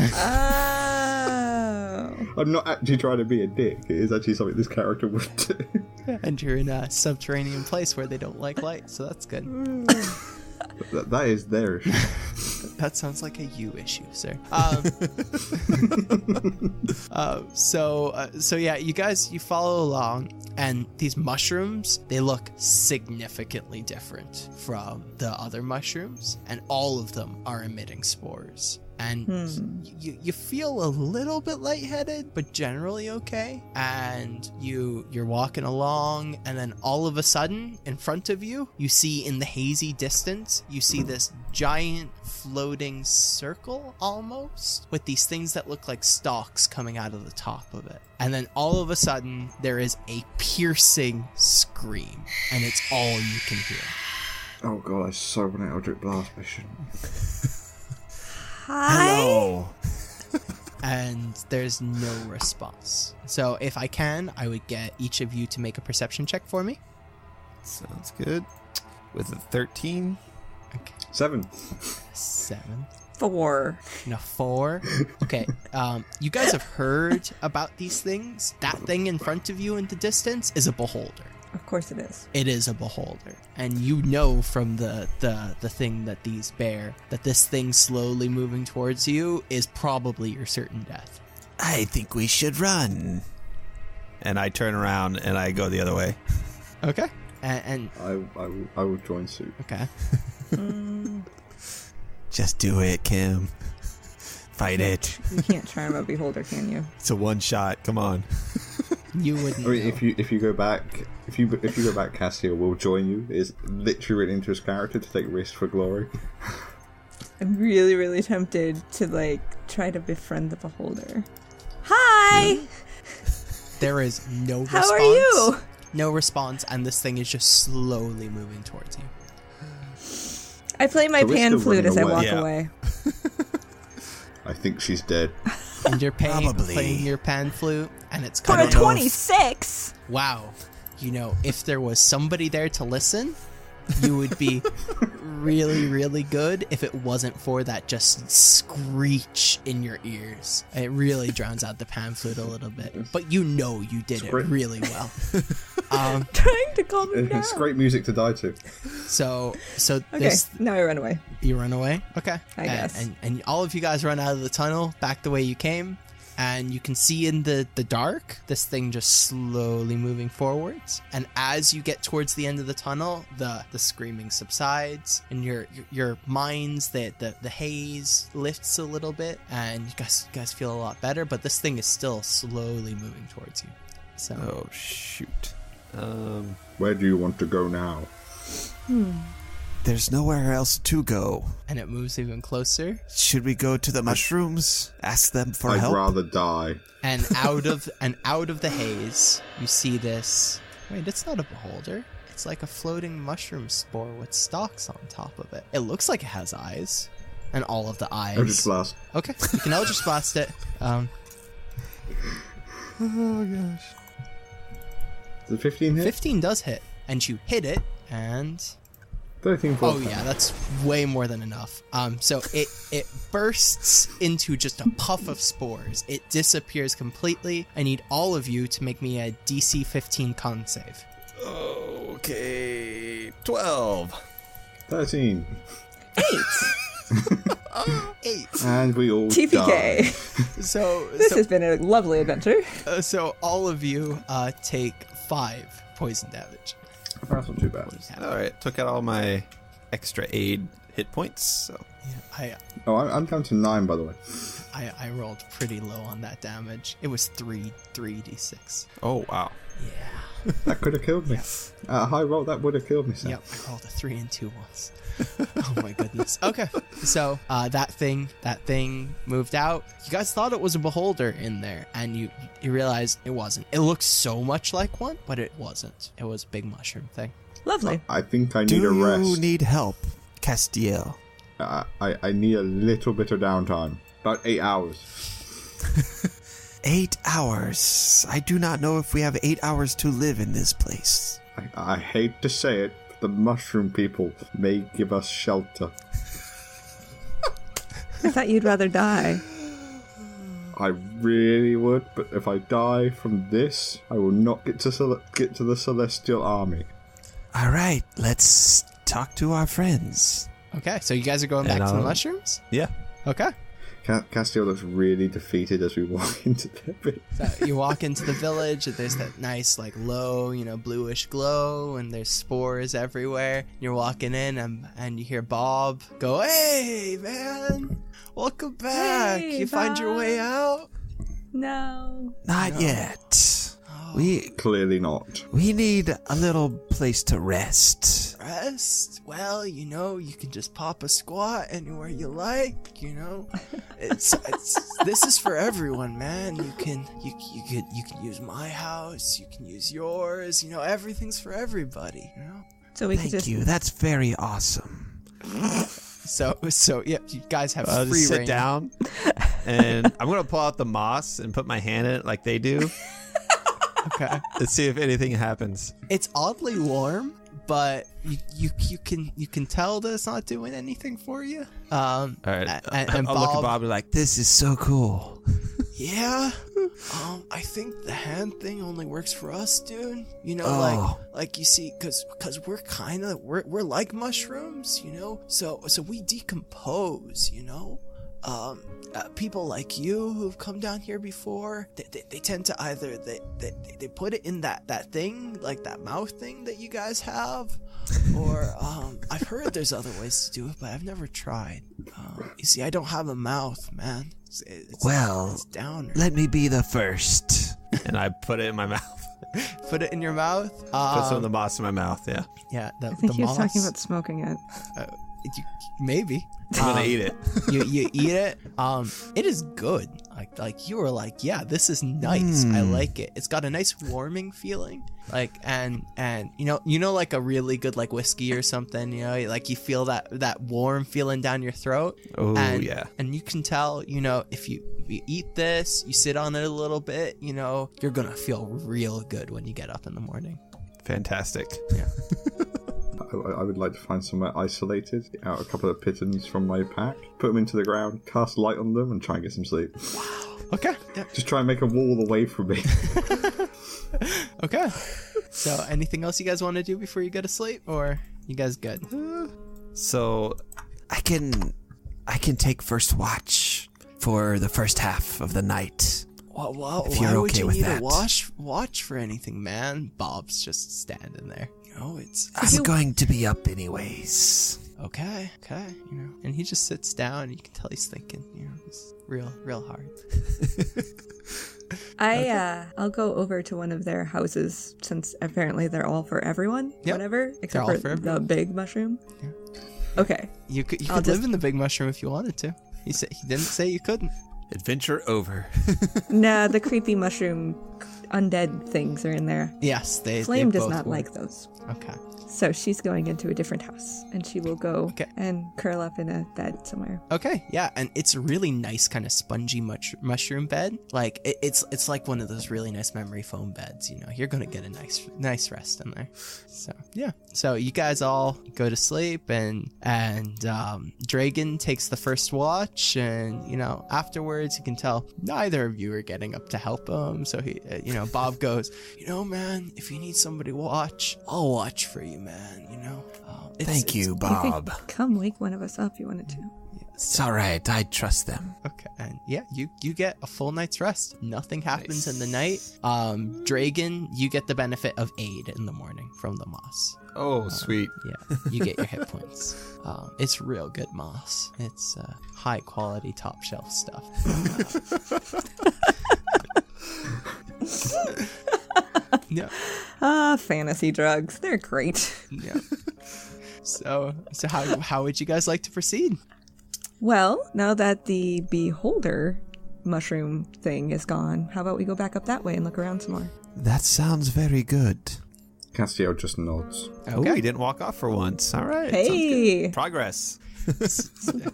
I'm not actually trying to be a dick. It is actually something this character would do. And you're in a subterranean place where they don't like light, so that's good. That is their issue. That sounds like a you issue, sir. So yeah, you guys, you follow along, and these mushrooms, they look significantly different from the other mushrooms, and all of them are emitting spores. And you feel a little bit lightheaded, but generally okay. And you're walking along, and then all of a sudden, in front of you, you see in the hazy distance, you see this giant floating circle almost, with these things that look like stalks coming out of the top of it. And then all of a sudden, there is a piercing scream, and it's all you can hear. Oh god, I so want an Eldritch Blast mission. Hello. And there's no response. So if I can, I would get each of you to make a perception check for me. Sounds good. With a 13. Okay. 7. 7. 4. And a 4. Okay. You guys have heard about these things. That thing in front of you in the distance is a beholder. Of course it is. It is a beholder. And you know from the thing that these bear that this thing slowly moving towards you is probably your certain death. I think we should run. And I turn around and I go the other way. Okay. And I will join suit. okay. Just do it, Kim. Fight it. You can't charm a beholder, can you? It's a one shot. Come on. You wouldn't I mean, know. if you go back, Cassio will join you. It's literally written into his character to take risks for glory. I'm really, really tempted to try to befriend the beholder. Hi! There is no response. How are you? No response, and this thing is just slowly moving towards you. I play my So we're pan still flute as I running walk away. away. I think she's dead. And you're Probably. playing your pan flute, and it's For kind a of 26! wow. If there was somebody there to listen, you would be really, really good if it wasn't for that just screech in your ears. It really drowns out the pan flute a little bit, but you did it great. really well. Trying to calm him down. It's great music to die to. So Okay, now I run away. you run away. Okay, I guess. And all of you guys run out of the tunnel back the way you came, and you can see in the dark this thing just slowly moving forwards. And as you get towards the end of the tunnel, the screaming subsides, and your minds, the haze lifts a little bit, and you guys feel a lot better. But this thing is still slowly moving towards you. So. Oh shoot. Where do you want to go now? There's nowhere else to go. And it moves even closer. Should we go to the mushrooms? Ask them for help? I'd rather die. And out of the haze, you see this. Wait, it's not a beholder. It's like a floating mushroom spore with stalks on top of it. It looks like it has eyes, and all of the eyes. Eldritch Blast. Okay, you can Eldritch Blast it. Oh gosh. Does 15 hit? 15 does hit, and you hit it, and 13 oh yeah, that's way more than enough. So it bursts into just a puff of spores. It disappears completely. I need all of you to make me a DC 15 con save. Okay. 12. 13. 8. And we all TPK. die. So This has been a lovely adventure. so all of you take 5 poison damage. That's not too bad. All right. Took out all my extra aid hit points. So Yeah, Oh, I'm down to 9, by the way. I rolled pretty low on that damage. It was 3d6. oh wow. Yeah. That could have killed me. At a high roll, that would have killed me, Sam. Yep, I rolled a 3 and 2 once. Oh my goodness. Okay, so that thing moved out. You guys thought it was a beholder in there, and you realized it wasn't. It looked so much like one, but it wasn't. It was a big mushroom thing. Lovely. I think I Do need a you rest. need help, Castiel? I need a little bit of downtime. About 8 hours. 8 hours. I do not know if we have 8 hours to live in this place. I hate to say it, but the mushroom people may give us shelter. I thought you'd rather die. I really would, but if I die from this, I will not get to the Celestial Army. All right, let's talk to our friends. Okay, so you guys are going back to the mushrooms? Yeah. Okay. Castiel looks really defeated as we walk into the bit. So you walk into the village, and there's that nice, like, low, bluish glow, and there's spores everywhere. You're walking in, and you hear Bob go, "Hey, man, welcome back. Hey, you find your Bob." way out?" No. Not yet. Clearly not. We need a little place to rest. Rest? Well, you can just pop a squat anywhere you like. It's this is for everyone, man. You can use my house. You can use yours. Everything's for everybody. So we could Thank just you. That's very awesome. So yeah, you guys have I'll free just sit reign. down, and I'm gonna pull out the moss and put my hand in it like they do. Okay. Let's see if anything happens. It's oddly warm, but you can tell that it's not doing anything for you. All right. And I'll look at Bob and be like, This is so cool. Yeah. I think the hand thing only works for us, dude. Like you see, because we're like mushrooms, So we decompose, people like you who've come down here before, they tend to either they put it in that thing, like that mouth thing that you guys have, or I've heard there's other ways to do it, but I've never tried. You see, I don't have a mouth, man. It's downer. Let me be the first. and I put it in my mouth. Put it in your mouth. Put some of the moss in my mouth. Yeah. Yeah, I think the he was moss. talking about smoking it. Maybe. I'm gonna eat it. you eat it. It is good. Like you were like, yeah, this is nice. I like it. It's got a nice warming feeling. Like and like a really good like whiskey or something. Like you feel that warm feeling down your throat. Oh and, yeah. And you can tell, if you eat this, you sit on it a little bit. You're gonna feel real good when you get up in the morning. Fantastic. Yeah. I would like to find somewhere isolated, get out a couple of pittons from my pack, put them into the ground, cast light on them, and try and get some sleep. Okay. Yeah. Just try and make a wall away from me. Okay. So, anything else you guys want to do before you go to sleep, or you guys good? So I can take first watch for the first half of the night. Well, If why you're would okay you with need that. a watch for anything, man? Bob's just standing there. It's I'm going to be up anyways. okay. And he just sits down. And you can tell he's thinking. It's real hard. I'll go over to one of their houses since apparently they're all for everyone. Yep. Whatever, except all for for the everyone. big mushroom. Yeah. Okay. You could I'll live just- in the big mushroom if you wanted to. He didn't say you couldn't. Adventure over. Nah, the creepy mushroom undead things are in there. Yes, Flame they does both not were. like those. Okay. So she's going into a different house, and she will go Okay. and curl up in a bed somewhere. Okay, yeah, and it's a really nice kind of spongy mushroom bed. Like it's like one of those really nice memory foam beds. You're gonna get a nice rest in there. So yeah, so you guys all go to sleep, and Dragon takes the first watch, and afterwards you can tell neither of you are getting up to help him. So he, Bob goes, man, if you need somebody to watch, I'll watch for you, man. Thank you, You Bob. could come wake one of us up if you wanted to. It's all right. I trust them. Okay, and yeah, you get a full night's rest. Nothing happens in the night. Dragon, you get the benefit of aid in the morning from the moss. Oh, sweet. Yeah, you get your hit points. It's real good moss. It's high quality, top shelf stuff. Yeah, Fantasy drugs. They're great. yeah. So how would you guys like to proceed? Well, now that the beholder mushroom thing is gone, how about we go back up that way and look around some more? That sounds very good. Castiel just nods. Oh, he didn't walk off for once. All right. sounds Hey! good. Progress.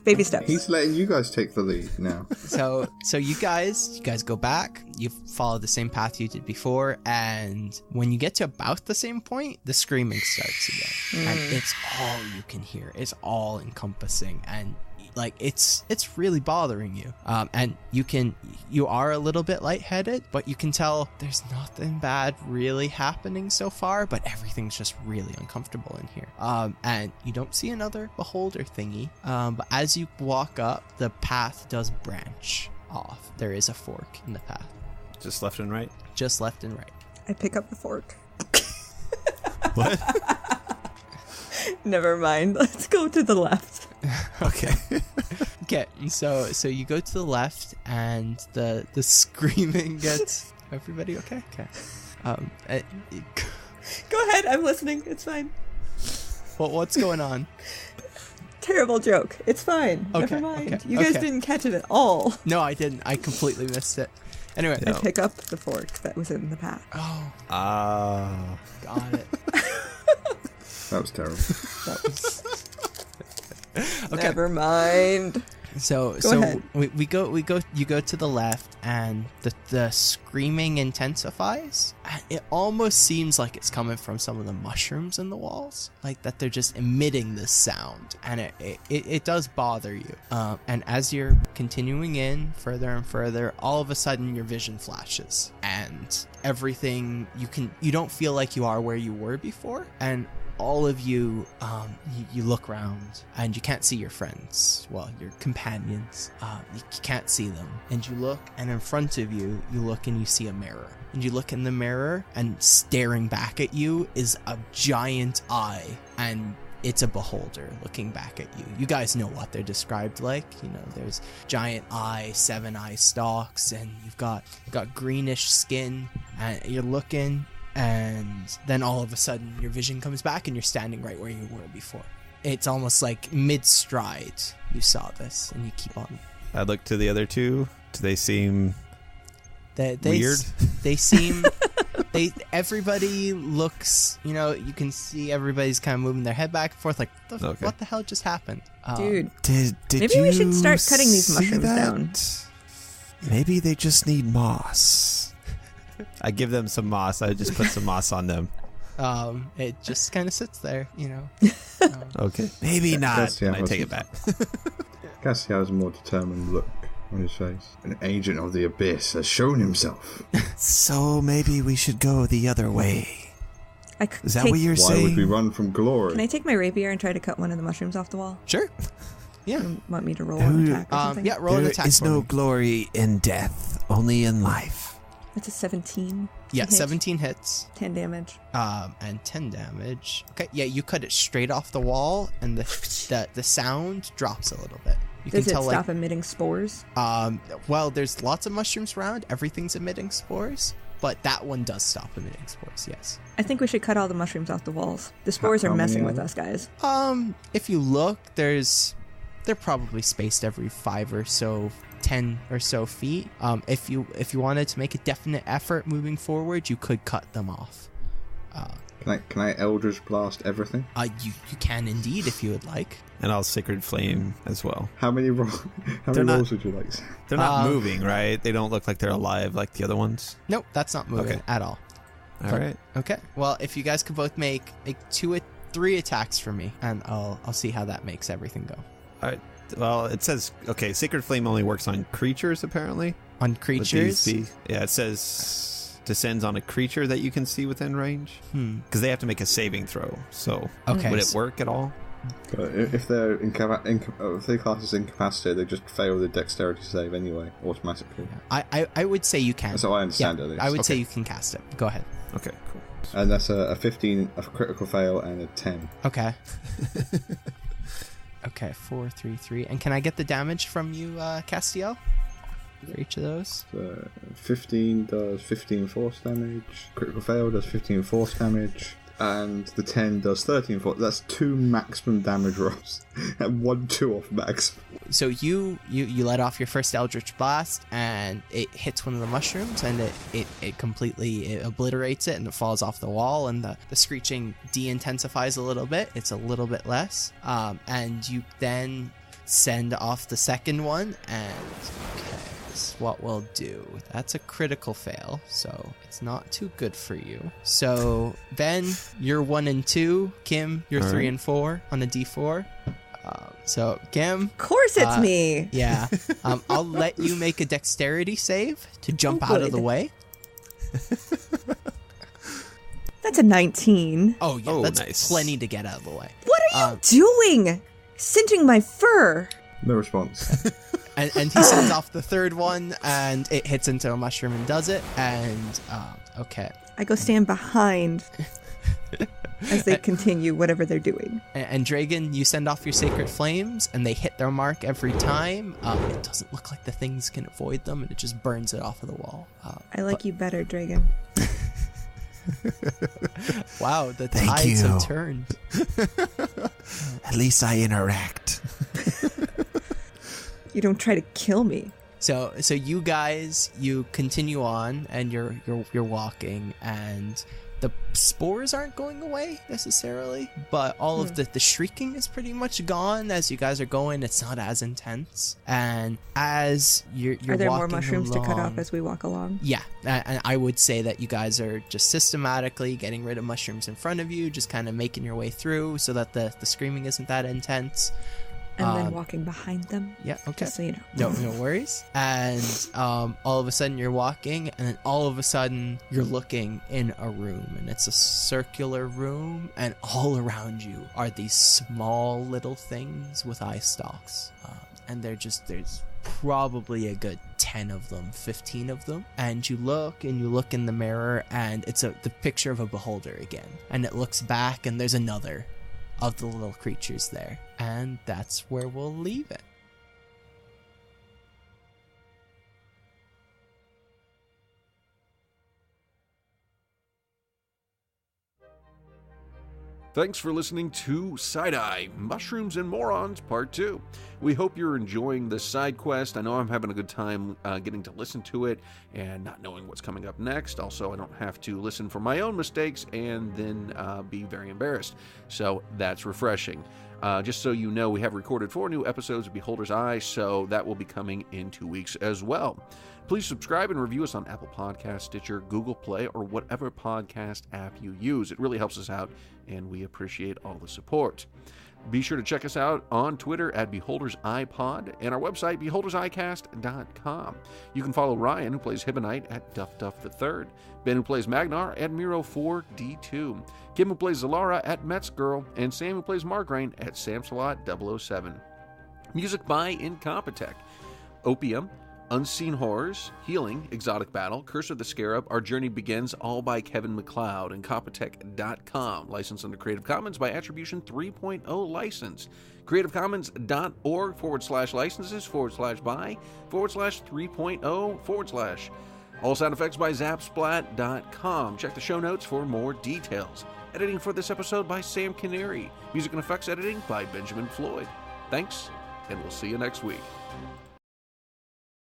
Baby steps. He's letting you guys take the lead now. So you guys go back. You follow the same path you did before, and when you get to about the same point, the screaming starts again, and it's all you can hear. It's all encompassing, and like it's really bothering you. And you are a little bit lightheaded, but you can tell there's nothing bad really happening so far, but everything's just really uncomfortable in here. And you don't see another beholder thingy. But as you walk up, the path does branch off. There is a fork in the path, Just left and right. just left and right. I pick up the fork. What? Never mind. Let's go to the left. Okay. Okay, so you go to the left, and the screaming gets. Everybody okay? Okay. Go ahead. I'm listening. It's fine. What's going on? Terrible joke. It's fine. Okay, Never mind. okay, You guys okay. didn't catch it at all. No, I didn't. I completely missed it. Anyway. I pick up the fork that was in the path. Oh, got it. That was terrible. That was... Okay. Never mind. So ahead. we go you go to the left, and the screaming intensifies. It almost seems like it's coming from some of the mushrooms in the walls, like that they're just emitting this sound, and it does bother you. And as you're continuing in further and further, all of a sudden your vision flashes, and everything you don't feel like you are where you were before, and all of you, you look around, and you can't see your friends. Well, your companions. You can't see them. And you look, and in front of you, you look and you see a mirror. And you look in the mirror, and staring back at you is a giant eye. And it's a beholder looking back at you. You guys know what they're described like. There's giant eye, 7-eye stalks, and you've got greenish skin, and you're looking. And then all of a sudden your vision comes back, and you're standing right where you were before. It's almost like mid-stride you saw this, and you keep on. I look to the other two. Do they seem weird? They seem... everybody looks, you can see everybody's kind of moving their head back and forth like, what the hell just happened? Dude. Did Maybe you we should start cutting these see mushrooms that? down. Maybe they just need moss. I give them some moss. I just put some moss on them. It just kind of sits there, Okay. Maybe not. Castiel I has take it back. Castiel has a more determined look on his face. An agent of the abyss has shown himself. So maybe we should go the other way. Is that what you're Why saying? would we run from glory? Can I take my rapier and try to cut one of the mushrooms off the wall? Sure. Yeah. You want me to roll an attack or something? Yeah, roll an There attack. is for no me. glory in death, only in life. It's a 17. Yeah, Hit. 17 hits. 10 damage. And 10 damage. Okay, yeah, you cut it straight off the wall, and the sound drops a little bit. You Does can it tell, stop emitting spores? well, there's lots of mushrooms around. Everything's emitting spores, but that one does stop emitting spores. Yes. I think we should cut all the mushrooms off the walls. The spores How are messing many with are us, guys. If you look, they're probably spaced every 5 or so, 10 or so feet. If you wanted to make a definite effort moving forward, you could cut them off. Can I Eldritch Blast everything? You can indeed if you would like. And I'll Sacred Flame as well. How many rolls would you like? They're not moving, right? They don't look like they're alive like the other ones. Nope, that's not moving Okay. at all. All right. Okay. Well, if you guys could both make 3 attacks for me, and I'll see how that makes everything go. All right. Well, it says, okay, Sacred Flame only works on creatures, apparently. On With creatures. DC. Yeah, it says descends on a creature that you can see within range. Because they have to make a saving throw. So Okay. would it work at all? But if they're if they class as incapacitated, they just fail the dexterity save anyway, automatically. I would say you can. That's how I understand it, at least. I would say Okay. you can cast it. Go ahead. Okay, cool. And that's a 15, a critical fail, and a 10. Okay. Okay, 4, 3, 3. And can I get the damage from you, Castiel? For each of those? 15 does 15 force damage. Critical fail does 15 force damage. And the 10 does 13 force. That's 2 maximum damage rolls. And 1 2 off maximum. So you let off your first Eldritch Blast, and it hits one of the mushrooms, and it completely obliterates it, and it falls off the wall, and the screeching de-intensifies a little bit. It's a little bit less. And you then send off the second one, and okay, this is what we'll do. That's a critical fail, so it's not too good for you. So Ben, you're 1 and 2. Kim, you're All 3 right. and 4 on a D4. So Kim, Of course it's me. yeah, I'll let you make a dexterity save to jump out of the good. way. That's a 19. Oh yeah, Oh, that's nice. plenty to get out of the way. What are you doing? Singeing my fur. No response. And he sends off the third one, and it hits into a mushroom and does it. And okay, I go stand behind as they continue whatever they're doing. and Dragon, you send off your sacred flames, and they hit their mark every time. It doesn't look like the things can avoid them, and it just burns it off of the wall. I like you better, Dragon. Wow, the Thank tides you. have turned. At least I interact. You don't try to kill me. So you guys, you continue on, and you're walking, and the spores aren't going away necessarily, but all of the shrieking is pretty much gone as you guys are going. It's not as intense, and as you're Are there more walking mushrooms to cut off along- as we walk along? Yeah, and I would say that you guys are just systematically getting rid of mushrooms in front of you, just kind of making your way through so that the screaming isn't that intense. And then walking behind them? Yeah, okay. Just so you know. No worries. And all of a sudden you're walking, and then all of a sudden you're looking in a room, and it's a circular room, and all around you are these small little things with eye stalks, and there's probably a good 10 of them, 15 of them. And you look in the mirror, and it's the picture of a beholder again, and it looks back, and there's another of the little creatures there. And that's where we'll leave it. Thanks for listening to Side-Eye, Mushrooms and Morons, Part 2. We hope you're enjoying this side quest. I know I'm having a good time getting to listen to it and not knowing what's coming up next. Also, I don't have to listen for my own mistakes and then be very embarrassed. So that's refreshing. Just so you know, we have recorded 4 new episodes of Beholder's Eye, so that will be coming in 2 weeks as well. Please subscribe and review us on Apple Podcasts, Stitcher, Google Play, or whatever podcast app you use. It really helps us out, and we appreciate all the support. Be sure to check us out on Twitter at BeholdersEyePod and our website, BeholdersEyecast.com. You can follow Ryan, who plays Hibonite, at DuffDuff3rd, Ben, who plays Magnar, at Miro4D2, Kim, who plays Zalara, at MetsGirl, and Sam, who plays Margraine, at Samsalot007. Music by INCOMPETECH. Opium, Unseen Horrors, Healing, Exotic Battle, Curse of the Scarab, Our Journey Begins, all by Kevin MacLeod, Incompetech.com. Licensed under Creative Commons by Attribution 3.0 license. CreativeCommons.org/licenses/by/3.0/. All sound effects by Zapsplat.com. Check the show notes for more details. Editing for this episode by Sam Canary. Music and effects editing by Benjamin Floyd. Thanks, and we'll see you next week.